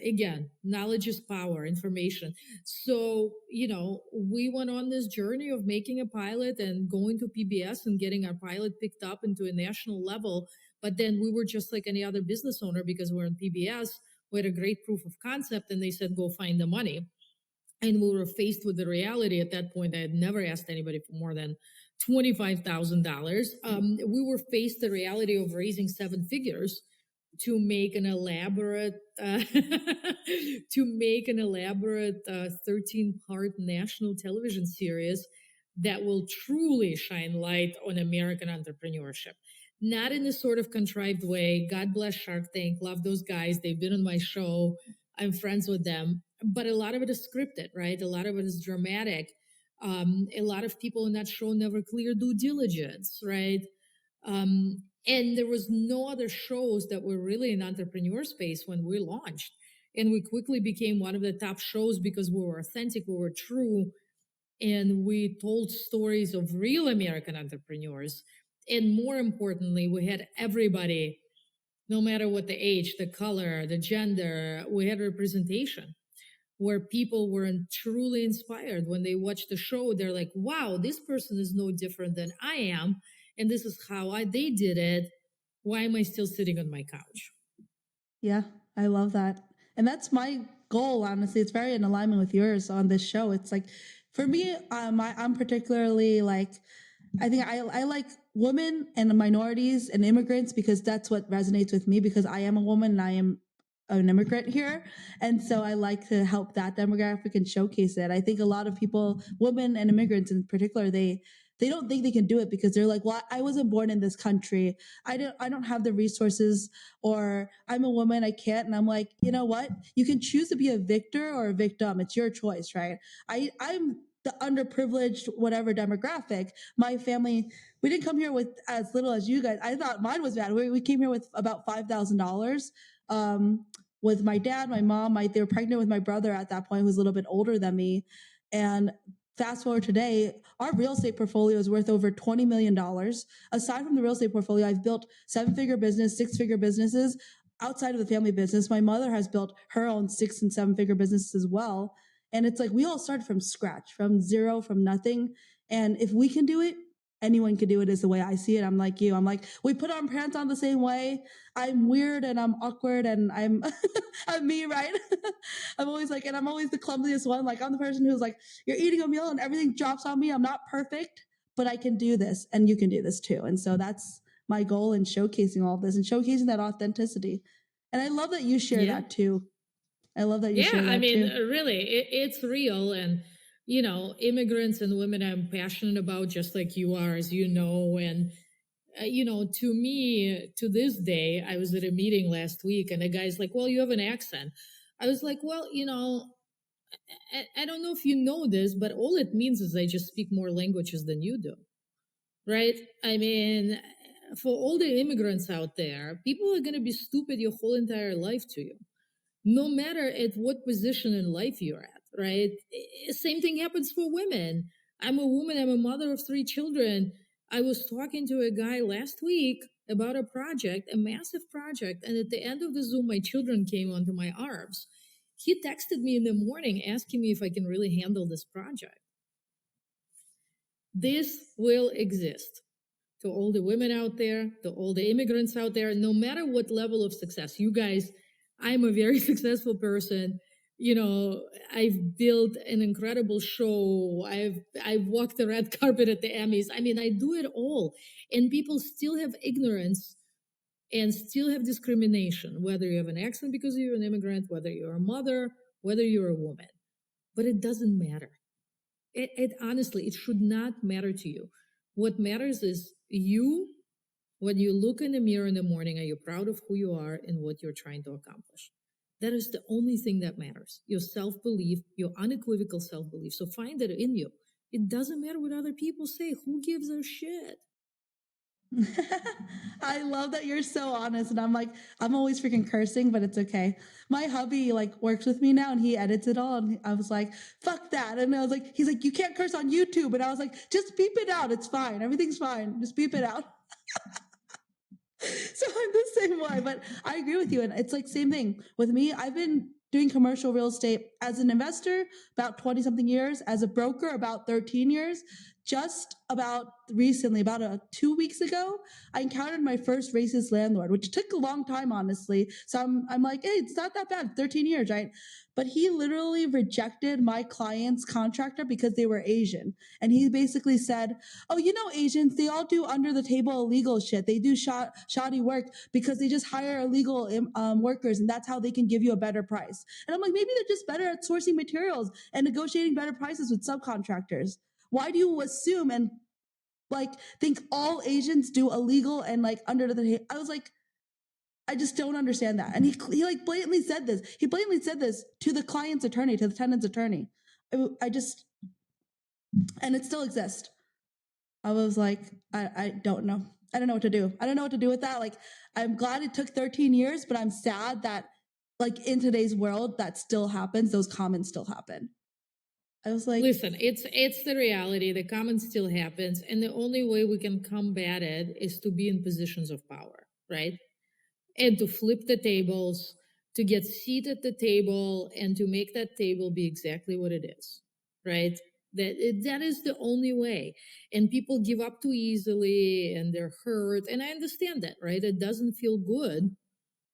Speaker 3: Again, knowledge is power, information. So, we went on this journey of making a pilot and going to PBS and getting our pilot picked up into a national level. But then we were just like any other business owner because we're in PBS. We had a great proof of concept and they said, go find the money. And we were faced with the reality at that point. I had never asked anybody for more than $25,000. We were faced the reality of raising seven figures to make an elaborate 13-part national television series that will truly shine light on American entrepreneurship. Not in a sort of contrived way. God bless Shark Tank. Love those guys. They've been on my show. I'm friends with them. But a lot of it is scripted, right? A lot of it is dramatic. A lot of people in that show never clear due diligence, right? And there was no other shows that were really in entrepreneur space when we launched. And we quickly became one of the top shows because we were authentic, we were true, and we told stories of real American entrepreneurs. And more importantly, we had everybody, no matter what the age, the color, the gender, we had representation where people were truly inspired. When they watched the show, they're like, wow, this person is no different than I am. And this is how they did it. Why am I still sitting on my couch?
Speaker 1: Yeah, I love that. And that's my goal, honestly. It's very in alignment with yours on this show. It's like, for me, I'm particularly like, I think I like women and minorities and immigrants because that's what resonates with me because I am a woman and I am an immigrant here. And so I like to help that demographic and showcase it. I think a lot of people, women and immigrants in particular, they don't think they can do it because they're like, well, I wasn't born in this country. I don't have the resources, or I'm a woman, I can't. And I'm like, you know what? You can choose to be a victor or a victim. It's your choice, right? I'm the underprivileged, whatever demographic. My family, we didn't come here with as little as you guys. I thought mine was bad. We came here with about $5,000. With my dad, my mom, they were pregnant with my brother at that point, who was a little bit older than me. And fast forward today, our real estate portfolio is worth over $20 million. Aside from the real estate portfolio, I've built 7-figure business, 6-figure businesses outside of the family business. My mother has built her own 6 and 7-figure businesses as well. And it's like we all started from scratch, from zero, from nothing. And if we can do it, anyone can do it, is the way I see it. I'm like you. I'm like, we put our pants on the same way. I'm weird and I'm awkward and I'm I'm me, right? I'm always like, and I'm always the clumsiest one. Like, I'm the person who's like, you're eating a meal and everything drops on me. I'm not perfect, but I can do this and you can do this too. And so that's my goal in showcasing all of this and showcasing that authenticity. And I love that you share that too. I love that you share that too.
Speaker 3: Really, it's real. And, immigrants and women I'm passionate about, just like you are, as you know. And, to me, to this day, I was at a meeting last week and the guy's like, well, you have an accent. I was like, well, I don't know if you know this, but all it means is I just speak more languages than you do. Right? I mean, for all the immigrants out there, people are going to be stupid your whole entire life to you, no matter at what position in life you're at, right? Same thing happens for women. I'm a woman, I'm a mother of 3 children. I was talking to a guy last week about a project, a massive project, and at the end of the Zoom, my children came onto my arms. He texted me in the morning asking me if I can really handle this project. This will exist to all the women out there, to all the immigrants out there, no matter what level of success. You guys, I'm a very successful person. I've built an incredible show. I've walked the red carpet at the Emmys. I mean, I do it all. And people still have ignorance and still have discrimination, whether you have an accent because you're an immigrant, whether you're a mother, whether you're a woman. But it doesn't matter. It honestly, it should not matter to you. What matters is you, when you look in the mirror in the morning, are you proud of who you are and what you're trying to accomplish? That is the only thing that matters. Your self-belief, your unequivocal self-belief. So find it in you. It doesn't matter what other people say. Who gives a shit?
Speaker 1: I love that you're so honest. And I'm like, I'm always freaking cursing, but it's okay. My hubby like works with me now and he edits it all. And I was like, fuck that. And I was like, he's like, you can't curse on YouTube. And I was like, just beep it out. It's fine. Everything's fine. Just beep it out. So I'm the same way, but I agree with you. And it's like same thing with me. I've been doing commercial real estate as an investor about 20 something years, as a broker about 13 years. Just about recently, about 2 weeks ago, I encountered my first racist landlord, which took a long time, honestly. So I'm like, hey, it's not that bad, 13 years, right? But he literally rejected my client's contractor because they were Asian. And he basically said, oh, you know, Asians, they all do under the table illegal shit. They do shoddy work because they just hire illegal workers and that's how they can give you a better price. And I'm like, maybe they're just better at sourcing materials and negotiating better prices with subcontractors. Why do you assume and like think all Asians do illegal and like under the table? I was like, I just don't understand that. And he like blatantly said this. He blatantly said this to the client's attorney, to the tenant's attorney. I just, and it still exists. I was like, I don't know. I don't know what to do. I don't know what to do with that. Like, I'm glad it took 13 years, but I'm sad that like in today's world that still happens. Those comments still happen. I was like,
Speaker 3: listen, it's the reality. The comment still happens. And the only way we can combat it is to be in positions of power, right? And to flip the tables, to get seated at the table and to make that table be exactly what it is, right? That is the only way. And people give up too easily and they're hurt. And I understand that, right? It doesn't feel good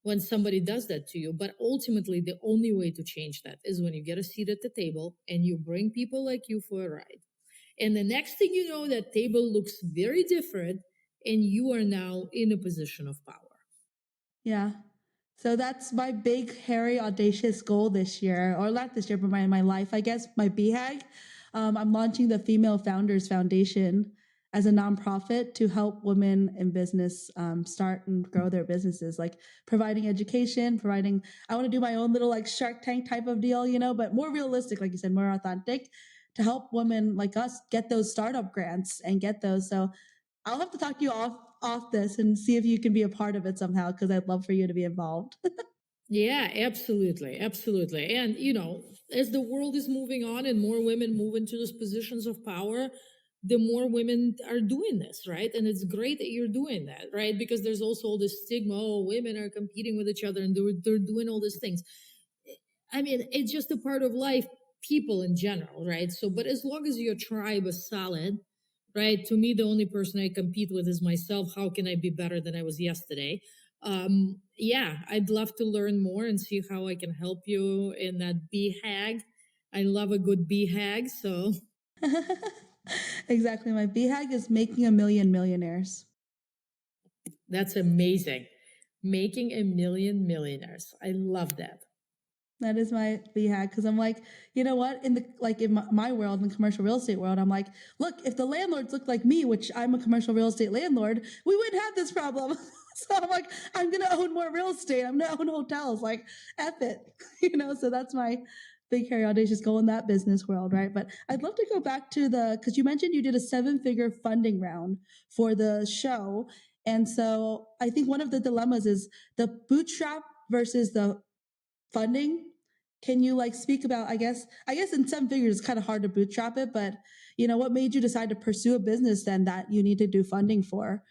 Speaker 3: when somebody does that to you. But ultimately, the only way to change that is when you get a seat at the table and you bring people like you for a ride. And the next thing you know, that table looks very different and you are now in a position of power.
Speaker 1: yeah. So that's my big, hairy, audacious goal this year, or not this year, but my life, I guess, my BHAG. I'm launching the Female Founders Foundation as a nonprofit to help women in business start and grow their businesses, like providing education, I want to do my own little like Shark Tank type of deal, you know, but more realistic, like you said, more authentic, to help women like us get those startup grants and get those. So I'll have to talk to you off this and see if you can be a part of it somehow, because I'd love for you to be involved.
Speaker 3: Yeah, absolutely. Absolutely. And, you know, as the world is moving on and more women move into those positions of power, the more women are doing this, right? And it's great that you're doing that, right? Because there's also all this stigma, oh, women are competing with each other and they're doing all these things. I mean, it's just a part of life, people in general, right? So, but as long as your tribe is solid, right? To me, the only person I compete with is myself. How can I be better than I was yesterday? Yeah, I'd love to learn more and see how I can help you in that BHAG. I love a good BHAG, so.
Speaker 1: Exactly. My BHAG is making a million millionaires.
Speaker 3: That's amazing. Making a million millionaires. I love that.
Speaker 1: That is my BHAG, because I'm like, you know what? In my world, in the commercial real estate world, I'm like, look, if the landlords look like me, which I'm a commercial real estate landlord, we wouldn't have this problem. So I'm like, I'm gonna own more real estate. I'm gonna own hotels. Like, F it, you know. So that's my big, hairy, audacious goal in that business world, right? But I'd love to go back to because you mentioned you did a 7-figure funding round for the show, and so I think one of the dilemmas is the bootstrap versus the funding. Can you like speak about, I guess in 7 figures it's kind of hard to bootstrap it, but you know, what made you decide to pursue a business then that you need to do funding for?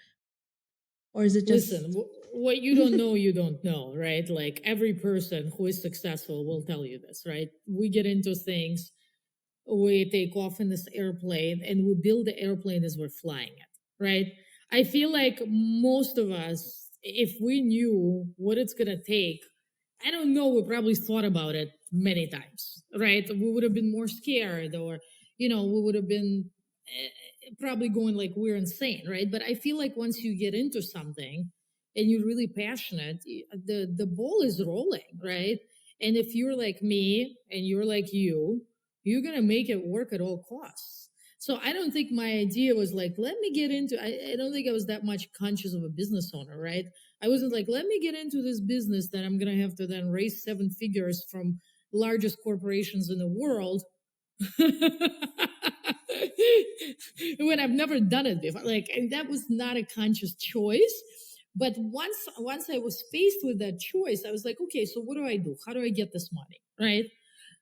Speaker 1: Or is it just
Speaker 3: Listen, what you don't know, you don't know, right? Like every person who is successful will tell you this, right? We get into things, we take off in this airplane and we build the airplane as we're flying it, right? I feel like most of us, if we knew what it's going to take, I don't know, we probably thought about it many times, right? We would have been more scared, or, you know, we would have been probably going like we're insane, right? But I feel like once you get into something and you're really passionate, the ball is rolling, right? And if you're like me and you're like you're going to make it work at all costs. So I don't think my idea was like, let me get into, I don't think I was that much conscious of a business owner, right? I wasn't like, let me get into this business that I'm going to have to then raise 7 figures from largest corporations in the world when I've never done it before. Like, and that was not a conscious choice. But once I was faced with that choice, I was like, okay, so what do I do? How do I get this money? Right.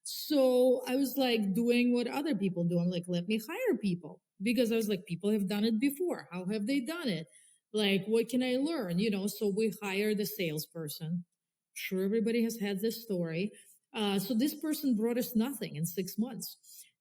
Speaker 3: So I was like doing what other people do. I'm like, let me hire people, because I was like, people have done it before. How have they done it? Like, what can I learn? So we hired a salesperson. Sure, everybody has had this story. So this person brought us nothing in 6 months.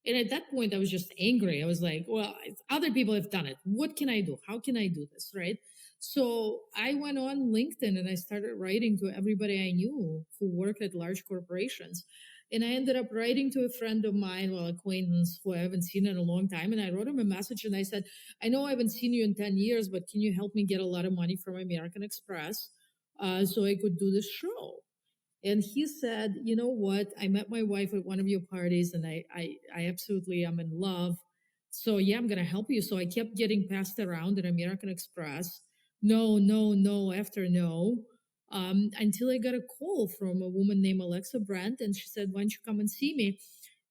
Speaker 3: And at that point, I was just angry. I was like, well, other people have done it. What can I do? How can I do this? Right. So I went on LinkedIn and I started writing to everybody I knew who worked at large corporations. And I ended up writing to a friend of mine, acquaintance who I haven't seen in a long time. And I wrote him a message and I said, I know I haven't seen you in 10 years, but can you help me get a lot of money from American Express so I could do this show? And he said, you know what? I met my wife at one of your parties and I absolutely am in love. So yeah, I'm going to help you. So I kept getting passed around at American Express. No, after no. Until I got a call from a woman named Alexa Brandt, and she said, why don't you come and see me?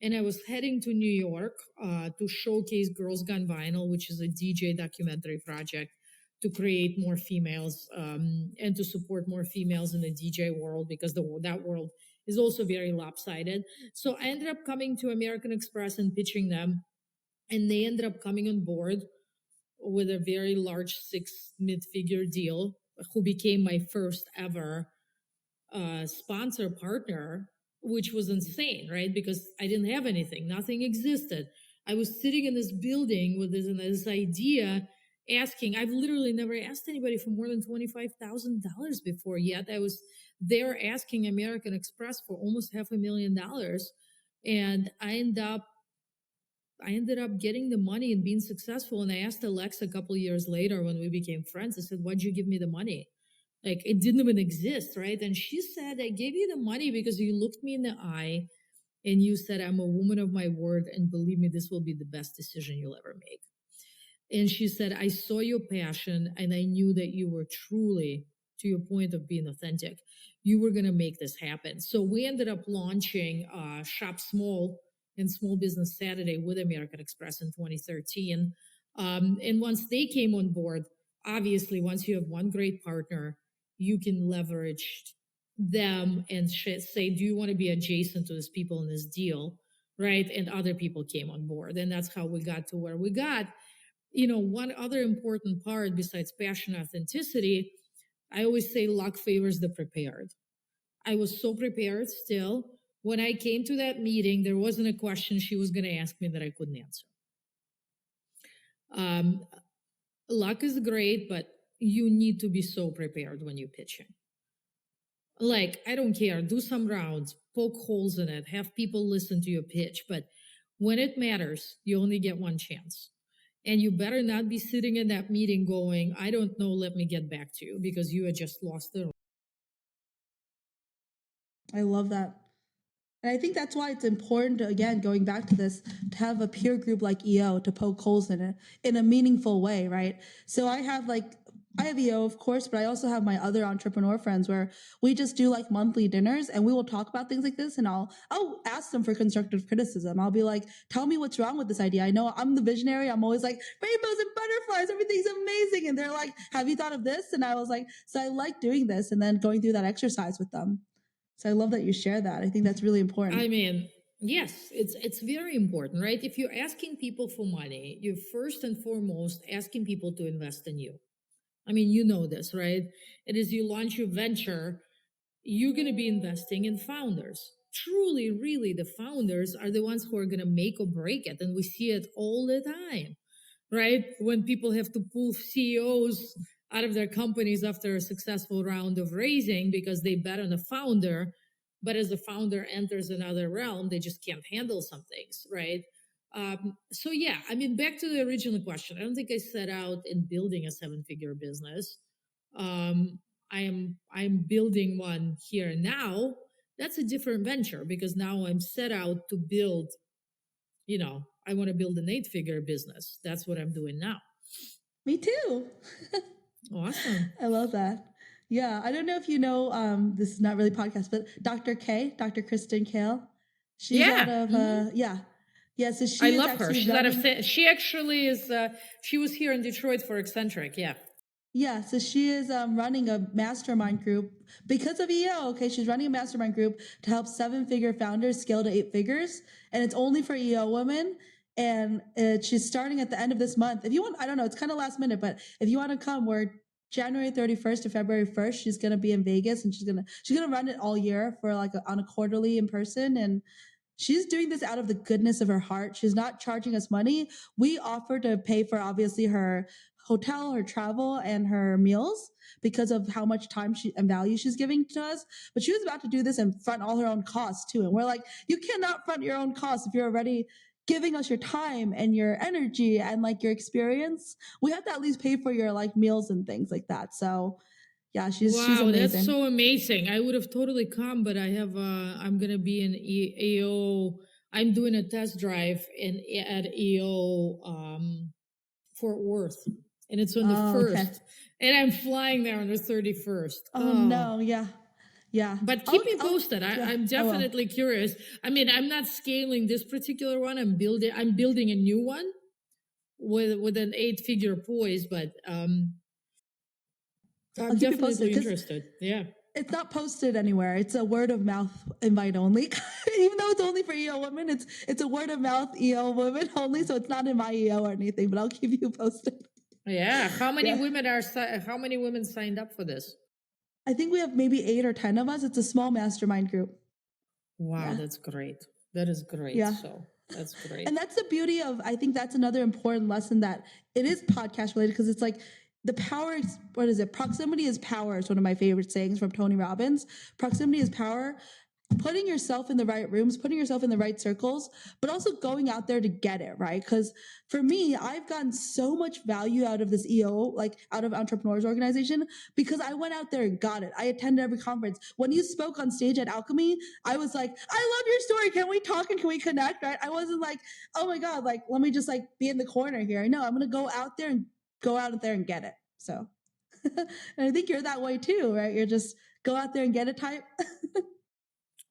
Speaker 3: And I was heading to New York to showcase Girls Gone Vinyl, which is a DJ documentary project to create more females and to support more females in the DJ world, because that world is also very lopsided. So I ended up coming to American Express and pitching them, and they ended up coming on board with a very large 6 mid-figure deal, who became my first ever sponsor partner, which was insane, right? Because I didn't have anything, nothing existed. I was sitting in this building with this idea, asking. I've literally never asked anybody for more than $25,000 before, yet I was there asking American Express for almost $500,000, and I ended up getting the money and being successful. And I asked Alexa a couple of years later when we became friends, I said, why'd you give me the money? Like, it didn't even exist, right? And she said, I gave you the money because you looked me in the eye and you said, I'm a woman of my word, and believe me, this will be the best decision you'll ever make. And she said, I saw your passion and I knew that you were truly, to your point of being authentic, you were going to make this happen. So we ended up launching Shop Small and Small Business Saturday with American Express in 2013. And once they came on board, obviously, once you have one great partner, you can leverage them and say, do you want to be adjacent to these people in this deal, right? And other people came on board. And that's how we got to where we got. One other important part besides passion and authenticity, I always say luck favors the prepared. I was so prepared still. When I came to that meeting, there wasn't a question she was going to ask me that I couldn't answer. Luck is great, but you need to be so prepared when you're pitching. Like, I don't care, do some rounds, poke holes in it, have people listen to your pitch, but when it matters, you only get one chance. And you better not be sitting in that meeting going, I don't know, let me get back to you, because you had just lost the.
Speaker 1: I love that. And I think that's why it's important to, again, going back to this, to have a peer group like EO to poke holes in it in a meaningful way, right? So I have EO, of course, but I also have my other entrepreneur friends where we just do like monthly dinners and we will talk about things like this, and I'll ask them for constructive criticism. I'll be like, tell me what's wrong with this idea. I know I'm the visionary. I'm always like, rainbows and butterflies, everything's amazing. And they're like, have you thought of this? And I was like, so I like doing this, and then going through that exercise with them. So I love that you share that. I think that's really important.
Speaker 3: I mean, yes, it's very important, right? If you're asking people for money, you're first and foremost asking people to invest in you. I mean, you know this, right? And as you launch your venture, you're going to be investing in founders. Truly, really, the founders are the ones who are going to make or break it. And we see it all the time, right? When people have to pull CEOs out of their companies after a successful round of raising because they bet on a founder, but as the founder enters another realm, they just can't handle some things, right? So yeah, I mean, back to the original question. I don't think I set out in building a 7-figure business. I'm building one here now. That's a different venture, because now I'm set out to build, I want to build an 8-figure business. That's what I'm doing now.
Speaker 1: Me too.
Speaker 3: Awesome.
Speaker 1: I love that. Yeah. I don't know if you know, this is not really podcast, but Dr. Kristen Kale. She's out of, Yeah, so she
Speaker 3: I
Speaker 1: is
Speaker 3: love her.
Speaker 1: actually
Speaker 3: She's out of.
Speaker 1: running.
Speaker 3: She actually is. She was here in Detroit for Eccentric. Yeah.
Speaker 1: Yeah, so she is running a mastermind group because of EO. Okay, she's running a mastermind group to help 7-figure founders scale to 8 figures, and it's only for EO women. And she's starting at the end of this month. If you want, I don't know, it's kind of last minute, but if you want to come, we're January 31st to February 1st. She's gonna be in Vegas, and she's gonna run it all year for like on a quarterly in person. And she's doing this out of the goodness of her heart. She's not charging us money. We offer to pay for obviously her hotel, her travel, and her meals because of how much time and value she's giving to us. But she was about to do this and front all her own costs too. And we're like, you cannot front your own costs if you're already giving us your time and your energy and like your experience. We have to at least pay for your like meals and things like that. So yeah, she's
Speaker 3: Wow,
Speaker 1: amazing.
Speaker 3: that's so amazing. I would have totally come, but I'm gonna be in EO. I'm doing a test drive at EO Fort Worth, and it's on the 1st,
Speaker 1: okay.
Speaker 3: and I'm flying there on the 31st.
Speaker 1: Oh no, yeah. Yeah.
Speaker 3: But keep me posted.
Speaker 1: Yeah,
Speaker 3: I'm
Speaker 1: I will.
Speaker 3: definitely curious. I mean, I'm not scaling this particular one. I'm building a new one with an 8-figure poise, but I'm
Speaker 1: I'll keep you
Speaker 3: definitely
Speaker 1: posted, 'cause
Speaker 3: interested. Yeah.
Speaker 1: it's not posted anywhere. It's a word of mouth invite only. Even though it's only for EO women, it's a word of mouth EO women only, so it's not in my EO or anything, but I'll keep you posted.
Speaker 3: Yeah. How many
Speaker 1: Yeah.
Speaker 3: how many women signed up for this?
Speaker 1: I think we have maybe 8 or 10 of us. It's a small mastermind group.
Speaker 3: Wow,
Speaker 1: Yeah.
Speaker 3: that's great. That is great.
Speaker 1: Yeah.
Speaker 3: So that's great.
Speaker 1: And that's the beauty of, I think that's another important lesson, that it is podcast related, because it's like the power, what is it? Proximity is power is one of my favorite sayings from Tony Robbins. Proximity is power. Putting yourself in the right rooms, putting yourself in the right circles, but also going out there to get it, right? Because for me, I've gotten so much value out of this EO, like out of Entrepreneurs Organization, because I went out there and got it. I attended every conference. When you spoke on stage at Alchemy, I was like, I love your story. Can we talk and can we connect, right? I wasn't like, oh my God, like, let me just like be in the corner here. No, I'm going to go out there and get it. So, and I think you're that way too, right? You're just go out there and get it type.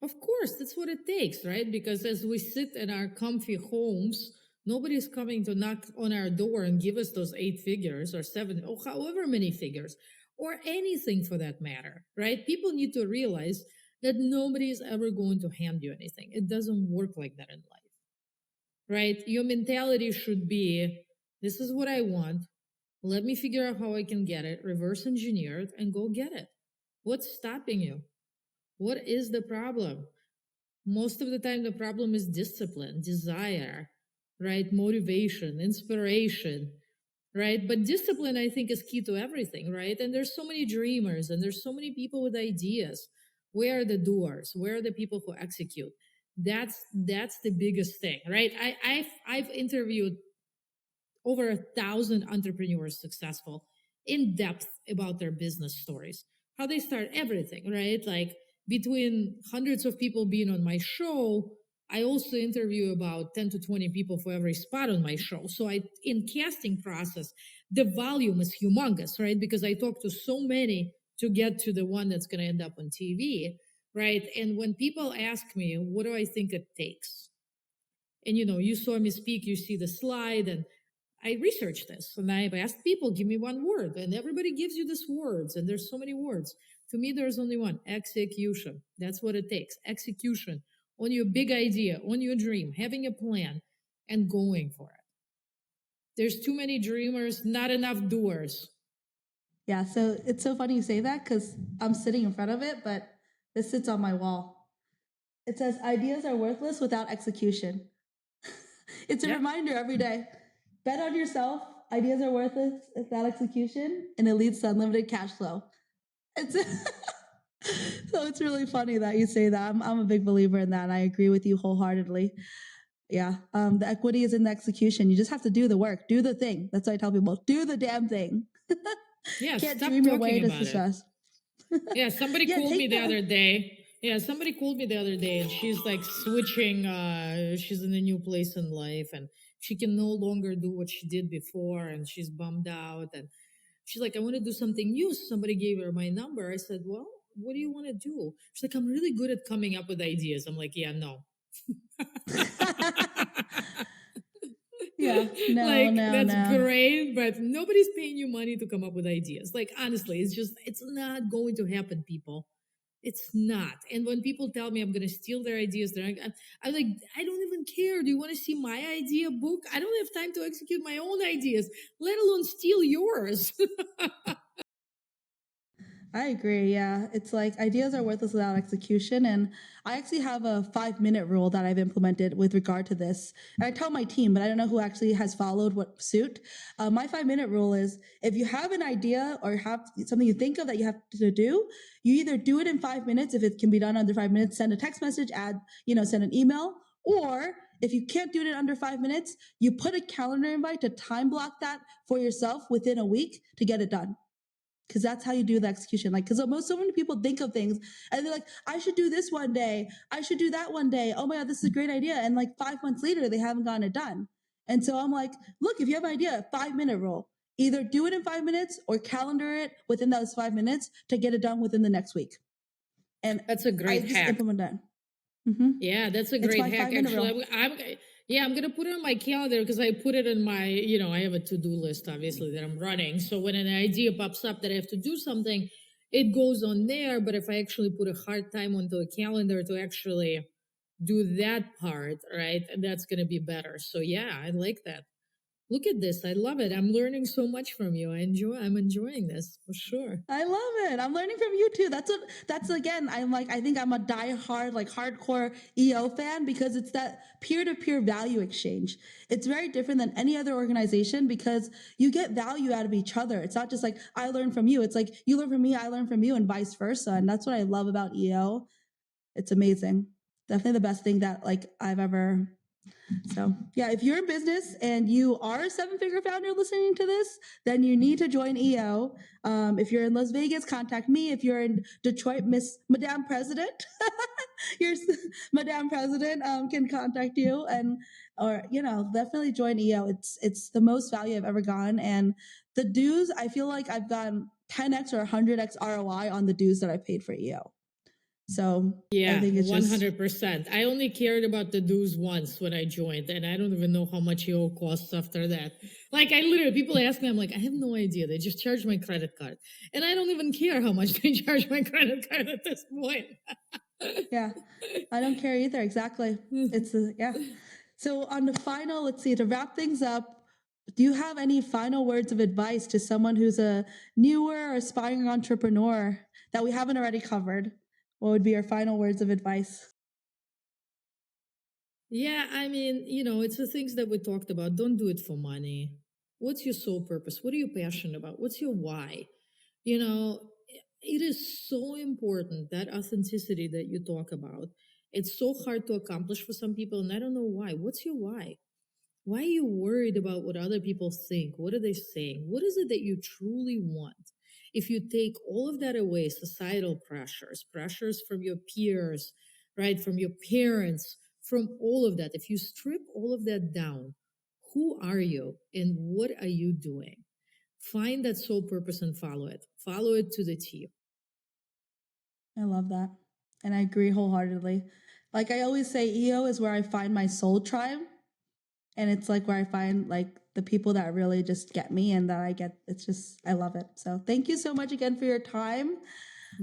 Speaker 3: Of course, that's what it takes, right? Because as we sit in our comfy homes, nobody's coming to knock on our door and give us those 8 figures or 7 or however many figures or anything for that matter, right? People need to realize that nobody is ever going to hand you anything. It doesn't work like that in life, right? Your mentality should be, this is what I want. Let me figure out how I can get it, reverse engineer it, and go get it. What's stopping you? What is the problem? Most of the time, the problem is discipline, desire, right? Motivation, inspiration, right? But discipline, I think, is key to everything, right? And there's so many dreamers and there's so many people with ideas. Where are the doers? Where are the people who execute? That's the biggest thing, right? I've interviewed over 1,000 entrepreneurs successful in depth about their business stories, how they start everything, right? Like between hundreds of people being on my show, I also interview about 10 to 20 people for every spot on my show. So in casting process, the volume is humongous, right? Because I talk to so many to get to the one that's going to end up on TV, right? And when people ask me, what do I think it takes? And you saw me speak, you see the slide, and I researched this and I've asked people, give me one word. And everybody gives you these words, and there's so many words. To me, there's only one: execution. That's what it takes. Execution on your big idea, on your dream, having a plan and going for it. There's too many dreamers, not enough doers.
Speaker 1: Yeah, so it's so funny you say that, because I'm sitting in front of it, but this sits on my wall. It says, ideas are worthless without execution. It's a reminder every day. Bet on yourself. Ideas are worthless without execution, and it leads to unlimited cash flow. So it's really funny that you say that. I'm a big believer in that, and I agree with you wholeheartedly. Yeah, the equity is in the execution. You just have to do the work, do the thing. That's what I tell people: do the damn thing.
Speaker 3: Yeah,
Speaker 1: Can't
Speaker 3: stop
Speaker 1: dream your
Speaker 3: talking
Speaker 1: way to
Speaker 3: about
Speaker 1: success.
Speaker 3: Yeah, somebody called me the other day. Yeah, somebody called me the other day, and she's like switching. She's in a new place in life, and she can no longer do what she did before, and she's bummed out. And she's like, I want to do something new. So somebody gave her my number. I said, well, what do you want to do? She's like, I'm really good at coming up with ideas. I'm like, yeah, no,
Speaker 1: Yeah, no,
Speaker 3: like
Speaker 1: no,
Speaker 3: that's
Speaker 1: no.
Speaker 3: great, but nobody's paying you money to come up with ideas. Like honestly, it's not going to happen, people. It's not. And when people tell me I'm going to steal their ideas, I'm like, I don't even care. Do you want to see my idea book? I don't have time to execute my own ideas, let alone steal yours.
Speaker 1: I agree. Yeah. It's like ideas are worthless without execution. And I actually have a 5-minute rule that I've implemented with regard to this. And I tell my team, but I don't know who actually has followed what suit. My 5-minute rule is if you have an idea or have something you think of that you have to do, you either do it in 5 minutes. If it can be done under 5 minutes, send a text message, send an email, or if you can't do it in under 5 minutes, you put a calendar invite to time block that for yourself within a week to get it done. Because that's how you do the execution. Like, because so many people think of things and they're like, I should do this one day. I should do that one day. Oh my God, this is a great idea. And like 5 months later, they haven't gotten it done. And so I'm like, look, if you have an idea, 5-minute rule, either do it in 5 minutes or calendar it within those 5 minutes to get it done within the next week. And
Speaker 3: that's a great
Speaker 1: I just
Speaker 3: hack.
Speaker 1: implement that. Mm-hmm.
Speaker 3: Yeah, that's a great hack. Actually, I'm gonna put it on my calendar because I put it in my, I have a to-do list, obviously, that I'm running. So when an idea pops up that I have to do something, it goes on there. But if I actually put a hard time onto a calendar to actually do that part, right, that's gonna be better. So yeah, I like that. Look at this. I love it. I'm learning so much from you. I'm enjoying this for sure.
Speaker 1: I love it. I'm learning from you too. That's again, I think I'm a diehard, like hardcore EO fan because it's that peer-to-peer value exchange. It's very different than any other organization because you get value out of each other. It's not just like I learn from you. It's like you learn from me, I learn from you, and vice versa. And that's what I love about EO. It's amazing. Definitely the best thing that like I've ever. So yeah, if you're in business and you are a 7-figure founder listening to this, then you need to join EO. If you're in Las Vegas, contact me. If you're in Detroit, Madame President, your Madame President can contact you or definitely join EO. It's the most value I've ever gotten. And the dues, I feel like I've gotten 10x or 100x ROI on the dues that I paid for EO. So
Speaker 3: yeah,
Speaker 1: I think it's
Speaker 3: 100%. I only cared about the dues once when I joined, and I don't even know how much EO costs after that. Like I literally, people ask me, I'm like, I have no idea. They just charge my credit card, and I don't even care how much they charge my credit card at this point.
Speaker 1: Yeah, I don't care either. Exactly. Yeah. So on the final, let's see, to wrap things up, do you have any final words of advice to someone who's a newer or aspiring entrepreneur that we haven't already covered? What would be your final words of advice?
Speaker 3: Yeah, I mean, it's the things that we talked about. Don't do it for money. What's your sole purpose? What are you passionate about? What's your why? It is so important, that authenticity that you talk about. It's so hard to accomplish for some people, and I don't know why. What's your why? Why are you worried about what other people think? What are they saying? What is it that you truly want? If you take all of that away, societal pressures from your peers, right, from your parents, from all of that, if you strip all of that down, who are you and what are you doing? Find that sole purpose and follow it. Follow it to the T.
Speaker 1: I love that. And I agree wholeheartedly. Like I always say, EO is where I find my soul tribe. And it's like where I find like the people that really just get me and that I get. I love it. So thank you so much again for your time.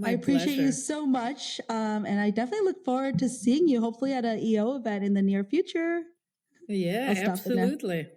Speaker 1: I appreciate you so much. And I definitely look forward to seeing you hopefully at an EO event in the near future.
Speaker 3: Yeah, absolutely.